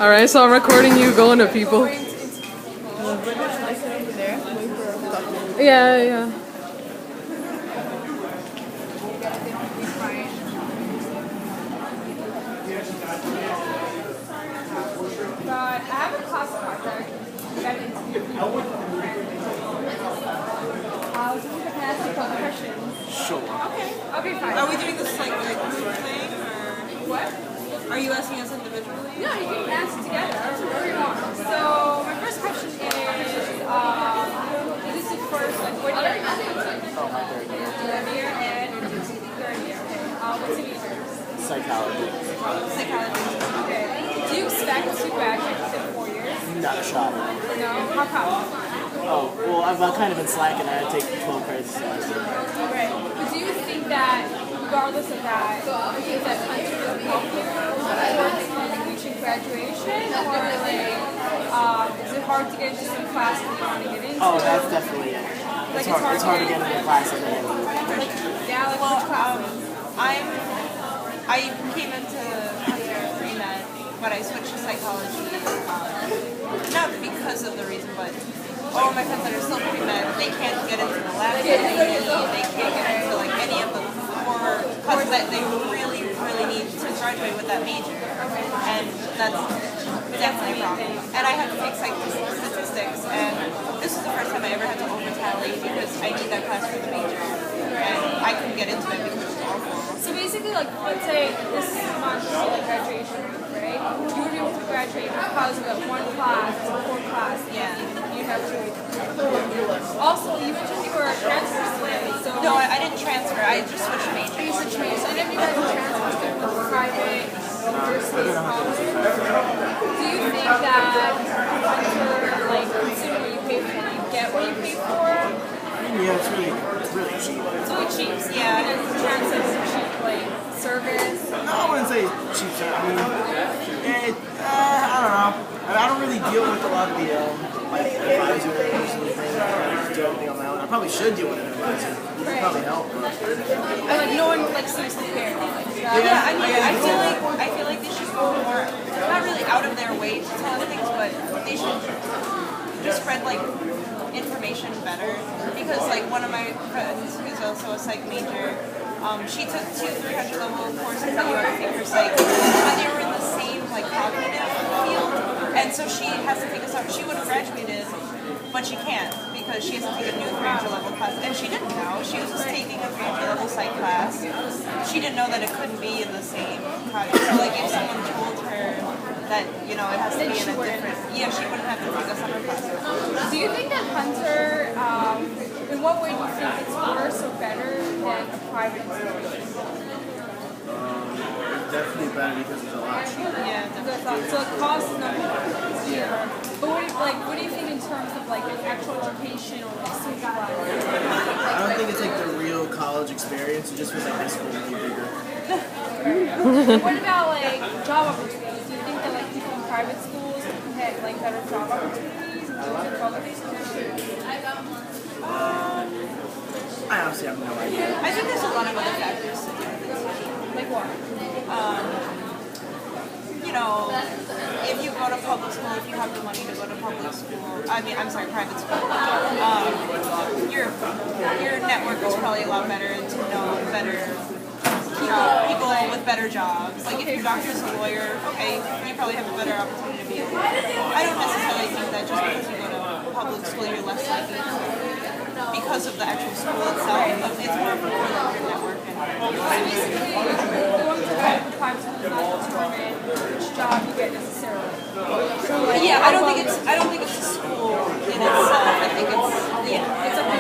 Alright, so I'm recording you going to people. Yeah, yeah. I have a class project. Can I ask you a couple questions? Sure. Okay, fine. Are we doing this like group thing, or What? are you asking us individually? No, you can ask together, whatever you want. So, my first question is, this is first, like, what year are you in? Oh, my third year. Third year, and third year. What's your major? Psychology. Psychology. Okay. Do you expect to graduate within 4 years? Not a shot. No? How come? Oh, well, I've kind of been slacking. I take 12 credits a semester. Right. But do you think that, regardless of that, do you think that country will help you towards reaching graduation? Or, like, is it hard to get into some classes you want to get into? Oh, that's definitely it. It's hard to get into classes. Yeah, like, which classes? I came into pre-med, but I switched to psychology. Not because of the reason, but all my friends that are still pre-med, they can't get into the lab study, they can't get into like any of the core classes that they really, really need to graduate with that major. And that's definitely a problem. And I had to take statistics, and this was the first time I ever had to over-tally because I need that class for the major. And I couldn't get into it because it was awful. So basically, like, let's say this month is like graduation, right? You would be able to graduate because of that one class, it's a core class. Yeah. You have to. Also, you mentioned you were a transfer student, so. No, I didn't transfer. I just switched majors. You switched majors. So, any of you guys are transfer students with private universities, college. Do you think that under, like, consider what you pay for, you get what you pay for? Yeah, it's really cheap. It's really cheap. Yeah. And in terms of cheap, like, service. No, I wouldn't say cheap. I mean, I don't know. I don't really deal with a lot of the like advisors and things. I do everything on my own. I probably should deal with an advisor. It would probably help. But. And like no one like seems to care. Like, Yeah, I mean, I feel like they should go more, not really out of their way to tell us things, but they should just spread like information better. Because like one of my friends who's also a psych major, she took 2 300 level courses at URC for psych, but they were in the same like cognitive field, and so she has to take a summer. She would have graduated, but she can't because she has to take a new 300 level class, and she didn't know. She was just taking a 300 level psych class. She didn't know that it couldn't be in the same cognitive. So like if someone told her that, you know, it has to be in a different, she wouldn't have to take a summer class. do you think that Hunter, in what way do you think it's worse or better than a private institution? Definitely better because it's a lot cheaper. Yeah, definitely. So it costs nothing. Yeah. But what do you think in terms of like the actual education or like social life? I don't think it's like the real college experience. It just feels like high school really bigger. What about like job opportunities? Do you think that like people in private schools have like better job opportunities in terms of qualifications? I honestly have no idea. I think there's a lot of other factors to do with this. Like what? You know, if you go to public school, if you have the money to go to public school, private school, your network is probably a lot better to know better people with better jobs. Like if your doctor's a lawyer, okay, you probably have a better opportunity to be a lawyer. I don't necessarily think that just because you go to public school, you're less likely because of the actual school itself. It's more for your network. Basically, going to private school does not determine which job you get necessarily. Yeah, I don't think it's a school in itself. I think it's it's a the